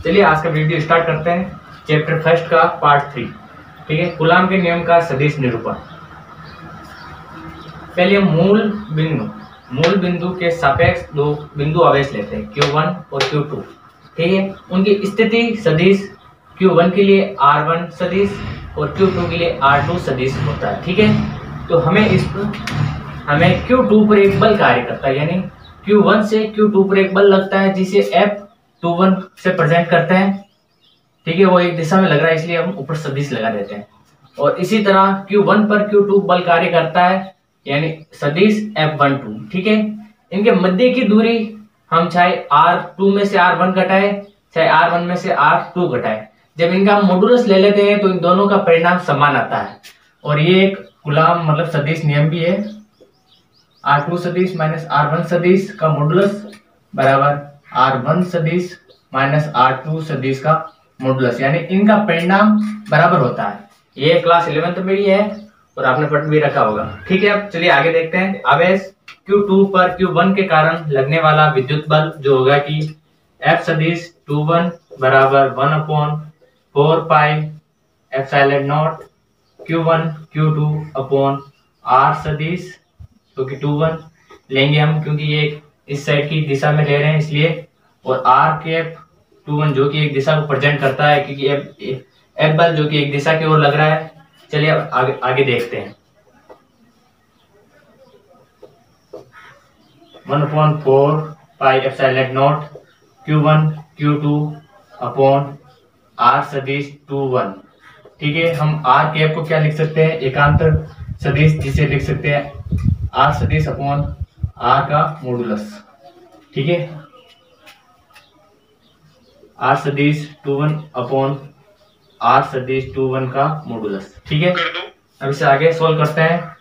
चलिए आज का वीडियो स्टार्ट करते हैं। चैप्टर फर्स्ट का पार्ट 3। ठीक है, कूलाम के नियम का सदिश निरूपण। पहले हम मूल बिंदु के सापेक्ष दो बिंदु आवेश लेते हैं, Q1 और Q2। ठीक है, उनकी स्थिति सदिश Q1 के लिए R1 सदिश और Q2 के लिए R2 सदिश होता है। ठीक है, तो हमें Q2 पर एक बल कार्य करता है, यानी Q1 से Q2 पर एक बल लगता है जिसे F21 से प्रेजेंट करते हैं। ठीक है, वो एक दिशा में लग रहा है इसलिए हम ऊपर सदिश लगा देते हैं। और इसी तरह Q1 पर Q2 बल कार्य करता है, यानी सदिश F12। ठीक है, इनके मध्य की दूरी हम चाहे R2 में से R1 घटाए, चाहे R1 में से R2 घटाए, जब इनका मॉडुलस ले लेते हैं तो इन दोनों का परिणाम समान आता है। और ये एक कूलाम मतलब सदिश नियम भी है। R2 सदिश माइनस R1 सदिश का मॉडुलस बराबर R1 सदिश माइनस R2 सदिश का मॉडुलस, यानी इनका परिणाम बराबर होता है। ये क्लास 11th में ही है और आपने पढ़ भी रखा होगा। ठीक है, अब चलिए आगे देखते हैं। आवेश Q2 पर Q1 के कारण लगने वाला विद्युत बल जो होगा कि F सदिश 21 बराबर 1/4 pi epsilon not Q1 Q2 upon R सदिश, तो कि 21 लेंगे हम क्योंकि ये इस साइड की दिशा में ले रहे हैं इसलिए, और R कैप 21 जो कि एक दिशा को प्रेजेंट करता है, क्योंकि F बल जो कि एक दिशा की ओर लग रहा है। चलिए अब आगे देखते हैं। 1/4 pi epsilon not Q1 Q2 upon R सदिश 21। ठीक है, हम R कैप को क्या लिख सकते हैं, एकांतर सदिश, जिसे लिख सकते हैं R सदिश अपॉन R का मॉडुलस। ठीक है, R सदिश 21 अपॉन R सदिश 21 का मॉडुलस। ठीक है, अब इसे आगे सोल्व करते हैं,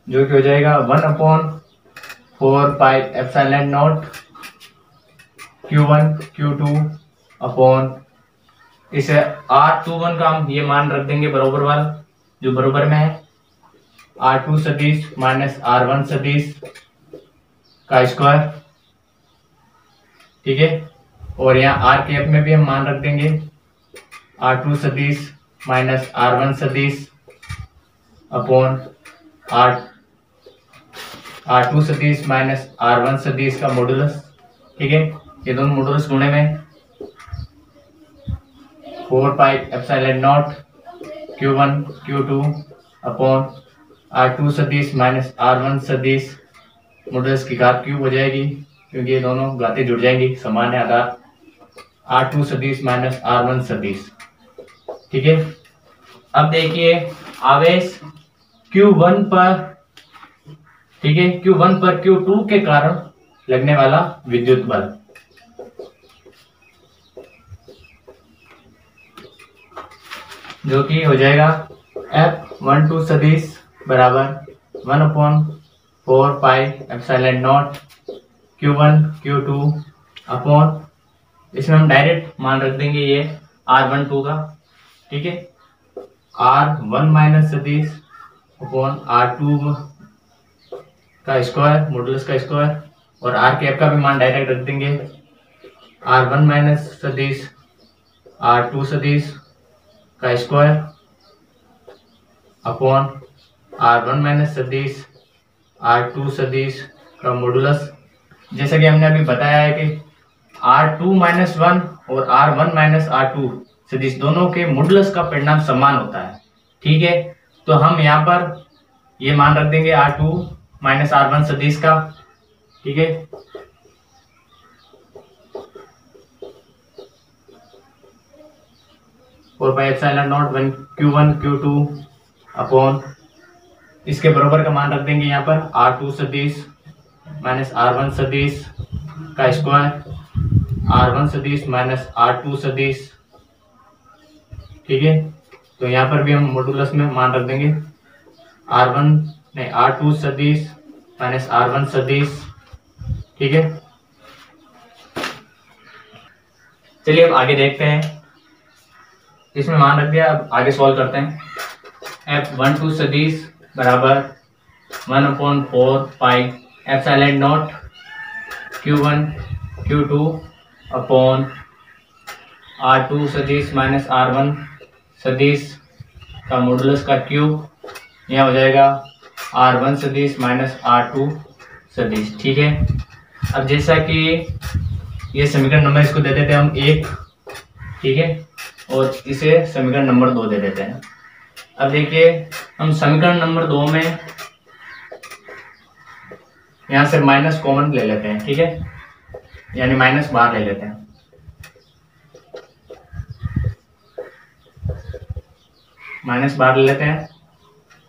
जो कि हो जाएगा 1/4 pi epsilon not Q1 Q2 upon, इसे R21 का हम ये मान रख देंगे बराबर वाला जो बराबर में है R2 सदिश माइनस R1 सदिश का स्क्वायर। ठीक है, और यहाँ R कैप में भी हम मान रख देंगे R2 सदिश माइनस R1 सदिश अपॉन R2 सदिश माइनस R1 सदिश का मॉडुलस। ठीक है, ये दोनों मॉडुलस गुणे में 4 pi epsilon not Q1 Q2 upon R2 सदिश माइनस R1 सदिश मॉडुलस की घात क्यूब हो जाएगी, क्योंकि ये दोनों घातें जुड़ जाएंगी, समान है आधार R2 सदिश माइनस R1 सदिश। ठीक है, अब देखिए आवेश Q1 पर, ठीक है, Q1 पर Q2 के कारण लगने वाला विद्युत बल। जो कि हो जाएगा F12 सदिश बराबर 1/4 pi epsilon not Q1 Q2 upon, इसमें हम डायरेक्ट मान रख देंगे ये R12 का। ठीक है, R1 माइनस सदिश अपॉन R2 का स्क्वायर, मॉडुलस का स्क्वायर, और R कैप का भी मान डायरेक्ट रख देंगे R1 माइनस सदिश R2 सदिश का स्क्वायर अपॉन R1 माइनस सदिश R2 सदिश का मॉडुलस। जैसा कि हमने अभी बताया है कि R2 माइनस 1 और R1 माइनस R2 सदिश दोनों के मॉडुलस का परिणाम समान होता है। ठीक है, तो हम यहाँ पर ये मान रख देंगे R2 माइनस R1 सदिश का। ठीक है, और pi epsilon not Q1 Q2 upon, इसके बराबर का मान रख देंगे यहाँ पर R2 सदिश माइनस R1 सदिश का स्क्वायर, R1 सदिश माइनस R2 सदिश। ठीक है, तो यहाँ पर भी हम मॉडुलस में मान रख देंगे R2 सदिश माइनस R1 सदिश। ठीक है, चलिए अब आगे देखते हैं। इसमें मान रख दिया, अब आगे सॉल्व करते हैं। F12 सदिश बराबर 1/4 pi epsilon not Q1 Q2 upon R2 सदिश माइनस R1 सदिश का मॉडुलस का क्यूब, यहाँ हो जाएगा R1 सदिश माइनस R2 सदिश। ठीक है, अब जैसा कि ये समीकरण नंबर इसको दे देते हैं हम 1, ठीक है, और इसे समीकरण नंबर 2 दे देते हैं। अब देखिए हम समीकरण नंबर 2 में यहाँ से माइनस कॉमन ले लेते हैं, ठीक है, यानी माइनस बाहर ले लेते हैं। माइनस बाहर ले लेते हैं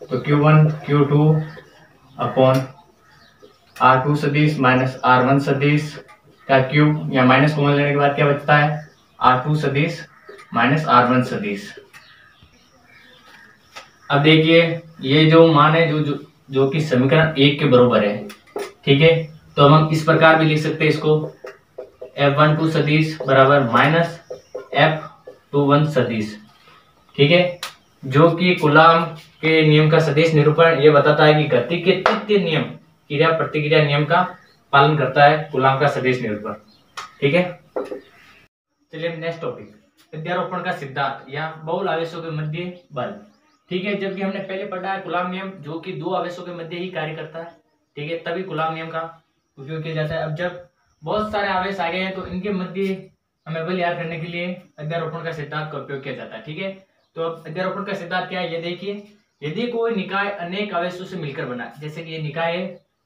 तो Q1 Q2 अपॉन R2 सदिश माइनस R1 सदिश का क्यूब, या माइनस कॉमन लेने के बाद क्या बचता है, R2 सदिश माइनस R1 सदिश। अब देखिए ये जो मान है जो कि समीकरण 1 के बराबर है, ठीक है, तो हम इस प्रकार भी लिख सकते हैं इसको, F12 सदिश बराबर माइनस F21 सदिश, ठीक है, जो कि कूलॉम के नियम का सदिश निरूपण ये बताता है कि गति के तृतीय नियम क्रिया प्रतिक्रिया नियम का पालन करता है कूलॉम का सदिश निरूपण। ठीक है, चलिए नेक्स्ट टॉपिक, अध्यारोपण का सिद्धांत या बहुल आवेशों के मध्य बल। ठीक है, जबकि हमने पहले पढ़ा है कूलॉम नियम जो कि दो आवेशों के मध्य ही कार्य करता है, ठीक है, तभी कूलॉम नियम का उपयोग किया जाता है। अब जब बहुत सारे आवेश आ गए हैं तो इनके मध्य हमें बल याद करने के लिए अध्यारोपण का सिद्धांत का उपयोग किया जाता है। ठीक है, तो अब अध्यारोपण का सिद्धांत क्या है ये देखिए, यदि कोई निकाय अनेक आवेशों से मिलकर बना है, जैसे कि ये निकाय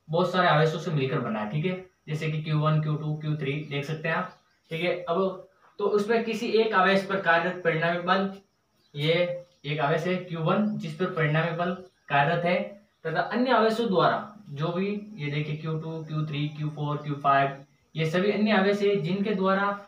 बहुत सारे आवेशों से मिलकर बना है, ठीक है, जैसे कि Q1 Q2 Q3 देख सकते हैं आप, ठीक है, अब तो उसमें किसी एक आवेश पर कार्यरत परिणामी बल, ये एक आवेश है Q1 जिस पर परिणामी बल कार्यरत है, तथा अन्य आवेशों द्वारा जो भी ये देखिए Q2 Q3 Q4 Q5 ये सभी अन्य आवेश है जिनके द्वारा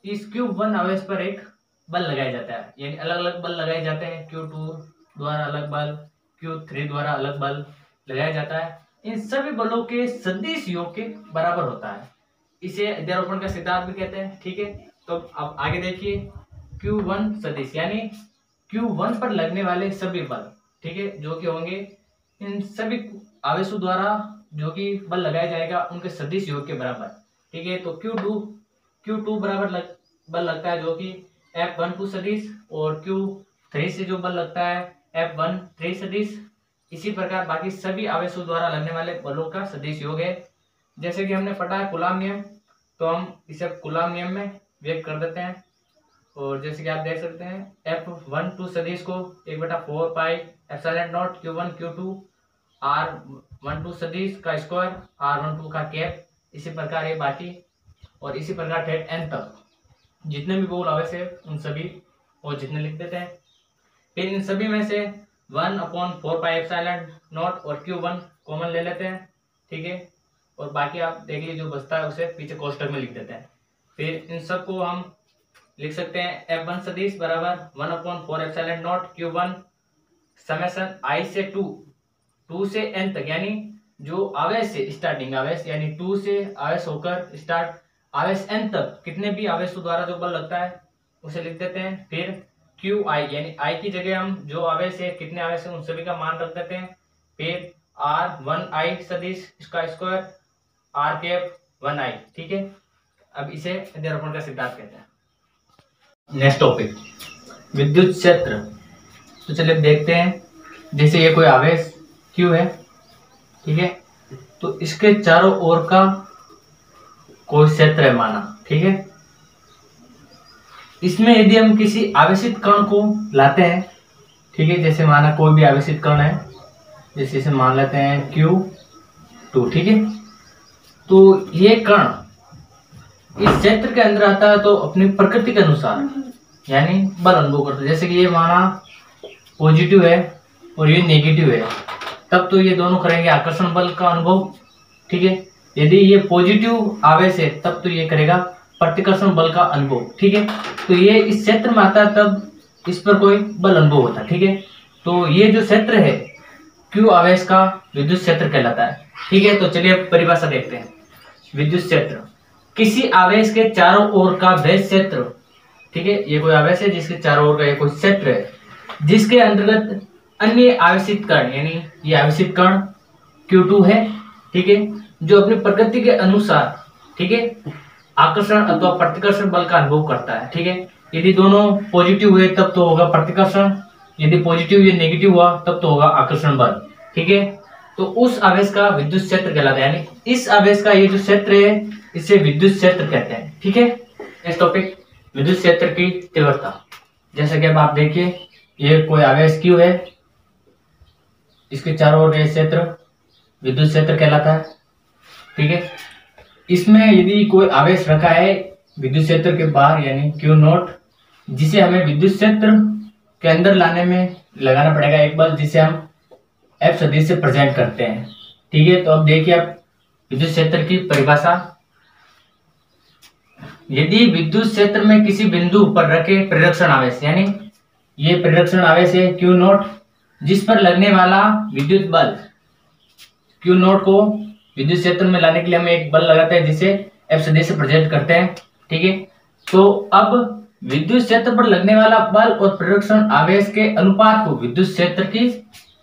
इस Q1 आवेश पर एक बल लगाया जाता है, यानी अलग अलग बल लगाए जाते हैं, Q2 द्वारा अलग बल, Q3 द्वारा अलग बल लगाया जाता है, इन सभी बलों के सदिश योग के बराबर होता है, इसे अध्यारोपण का सिद्धांत भी कहते हैं। ठीक है, तो अब आगे देखिए Q1 सदिश यानी Q1 पर लगने वाले सभी बल, ठीक है, जो कि होंगे इन सभी आवेशों द्वारा जो कि बल लगाया जाएगा उनके सदिश योग के बराबर। ठीक है, तो Q2 बराबर बल लगता है जो कि F12 सदिश, और Q3 से जो बल लगता है F13 सदिश। इसी प्रकार बाकी सभी आवेशों द्वारा लगने वाले बलों का सदिश योग है। जैसे कि हमने पढ़ा है कूलॉम नियम, तो हम इसे कूलॉम नियम में व्यक्त कर देते हैं, और जैसे कि आप देख सकते हैं F12 सदिश को 1/4 pi epsilon not Q1 Q2 R12 सदिश का स्क्वायर R12 का कैप, इसी प्रकार ये बाकी, और इसी प्रकार ठेठ n तक जितने भी बहुल आवेश है उन सभी और जितने लिख देते हैं। फिर इन सभी में से 1/4 पाई एप्सिलॉन नॉट और Q1 कॉमन ले लेते हैं, ठीक है, और बाकी आप देख लीजिए जो बचता है उसे पीछे कोष्टक में लिख देते हैं। फिर इन सब को हम लिख सकते हैं F1 सदिश बराबर 1/4 epsilon not Q1 summation I से 2 से n तक, यानी जो आवेश से स्टार्टिंग आवेश यानी 2 से आवेश होकर स्टार्ट आवेश n तक कितने भी आवेशों द्वारा जो बल लगता है उसे लिख देते हैं। फिर QI यानी I की जगह हम जो आवेश है कितने आवेश है उन सभी का मान रख देते हैं। फिर R1I सदिश इसका स्क्वायर R कैप 1I, ठीक है, अब इसे अध्यारोपण का सिद्धांत कहते हैं। नेक्स्ट टॉपिक विद्युत क्षेत्र। तो चलिए देखते हैं, जैसे ये कोई आवेश Q है, ठीक है, तो इसके चारों ओर का कोई क्षेत्र है माना, ठीक है, इसमें यदि हम किसी आवेशित कण को लाते हैं, ठीक है, जैसे माना कोई भी आवेशित कण है, जैसे इसे मान लेते हैं Q2, ठीक है, तो ये कण इस क्षेत्र के अंदर आता है तो अपनी प्रकृति के अनुसार यानी बल अनुभव करता है। जैसे कि ये माना पॉजिटिव है और ये नेगेटिव है, तब तो ये दोनों करेंगे आकर्षण बल का अनुभव, ठीक है, यदि ये पॉजिटिव आवेश है तब तो ये करेगा प्रतिकर्षण बल का अनुभव, ठीक है, तो ये इस क्षेत्र में आता है तब इस पर कोई बल अनुभव होता है, ठीक है, तो ये जो क्षेत्र है Q आवेश का विद्युत क्षेत्र कहलाता है। ठीक है, तो चलिए परिभाषा देखते हैं। विद्युत क्षेत्र किसी आवेश के चारों ओर का वह क्षेत्र, ठीक है, ये कोई आवेश है जिसके चारों ओर का ये कोई क्षेत्र है जिसके अंतर्गत अन्य आवेशित कण यानी ये आवेशित कण Q2 है, ठीक है, जो अपनी प्रकृति के अनुसार, ठीक है, आकर्षण अथवा प्रतिकर्षण बल का अनुभव करता है, ठीक है, यदि दोनों पॉजिटिव हुए तब तो होगा प्रतिकर्षण, यदि पॉजिटिव या नेगेटिव हुआ तब तो होगा आकर्षण बल। ठीक है, तो उस आवेश का विद्युत क्षेत्र कहलाता है, यानी इस आवेश का ये जो क्षेत्र है इसे विद्युत क्षेत्र कहते हैं। ठीक है, नेक्स्ट टॉपिक विद्युत क्षेत्र की तीव्रता। जैसे कि अब आप देखिए, ये कोई आवेश Q है, इसके चारों ओर ये क्षेत्र विद्युत क्षेत्र कहलाता है। ठीक है, इसमें यदि कोई आवेश रखा है विद्युत क्षेत्र के बाहर यानी Q0, जिसे हमें विद्युत क्षेत्र के अंदर लाने में लगाना पड़ेगा एक बल, जिसे हम F सदिश से प्रेजेंट करते हैं। ठीक है, तो अब देखिए आप विद्युत क्षेत्र की परिभाषा। यदि विद्युत क्षेत्र में किसी बिंदु पर रखे प्रेरक्षण आवेश, यानी ये प्रेरक्षण आवेश है Q0, जिस पर लगने वाला विद्युत बल, Q0 को विद्युत क्षेत्र में लाने के लिए हम एक बल लगाते हैं जिसे F सदिश से प्रेजेंट करते हैं। ठीक है, तो अब विद्युत क्षेत्र पर लगने वाला बल और प्रेरक्षण आवेश के अनुपात को विद्युत क्षेत्र की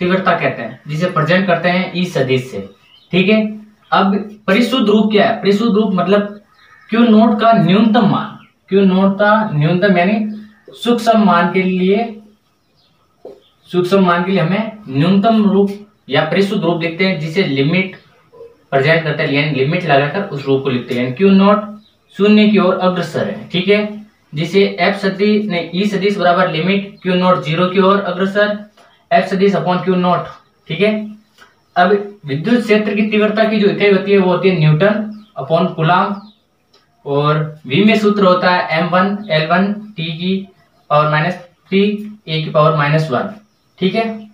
तीव्रता कहते हैं, जिसे प्रेजेंट करते हैं E सदिश से। ठीक है, अब परिशुद्ध रूप क्या है? परिशुद्ध रूप मतलब Q0 का न्यूनतम मान, Q0 का न्यूनतम यानी सूक्ष्म मान के लिए हमें न्यूनतम रूप या परिशुद्ध रूप लिखते हैं, जिसे लिमिट प्रेजेंट करते हैं, यानी लिमिट लगाकर उस रूप को लिखते हैं। Q0 शून्य की ओर अग्रसर है। ठीक है, जिसे F सदिश नहीं E सदिश बराबर लिमिट Q0 0 की ओर अग्रसर F सदिश अपॉन Q0। ठीक है, अब विद्युत क्षेत्र की तीव्रता की जो इकाई होती है वो होती है न्यूटन अपॉन कूलम्ब, और V में सूत्र होता है m1 L1 T की पावर -3 A की पावर -1। ठीक है,